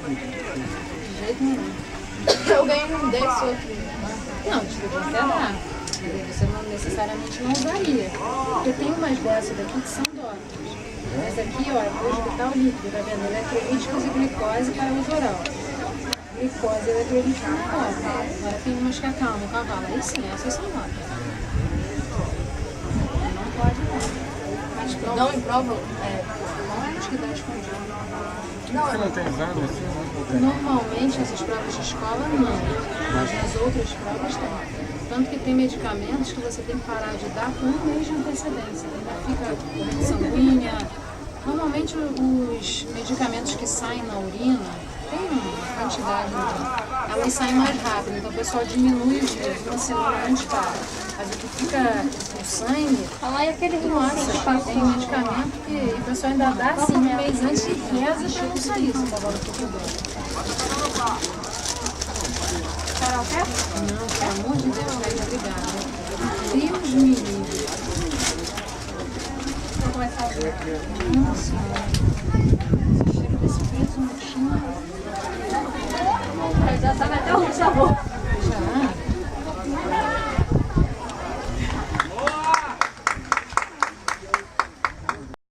De jeito nenhum. Eu ganhei um desse outro. Não, desculpa, até dá. Você não necessariamente não usaria. Porque tem umas dessas daqui que são dóciles. Essa aqui, ó, é para hospital líquido, tá vendo? Eletrolíticos e glicose para uso oral. Glicose e eletrolítico não roda. Agora tem umas que acalmam o cavalo. Aí sim, essas são rodas. Não pode não. Não em prova? Não é que dá escondido. Você não tem exame assim? Não tem. Normalmente essas provas de escola não, mas nas outras provas tem. Tanto que tem medicamentos que você tem que parar de dar com um mês de antecedência. Ainda fica corrente sanguínea. Normalmente os medicamentos que saem na urina tem uma quantidade, elas saem mais rápido, então o pessoal diminui os dias, uma semana antes para. Mas o que fica no sangue, Falar e aquele nossa, tem medicamento que o pessoal ainda dá assim um mês antes e reza para não sair se o cavalo for bom. Carol, quer? Não, pelo amor de Deus, velho, obrigada. Deus me livre. Vou começar a ver. Nossa senhora. Esse cheiro desse peso no chão. Já sabe até o sabor.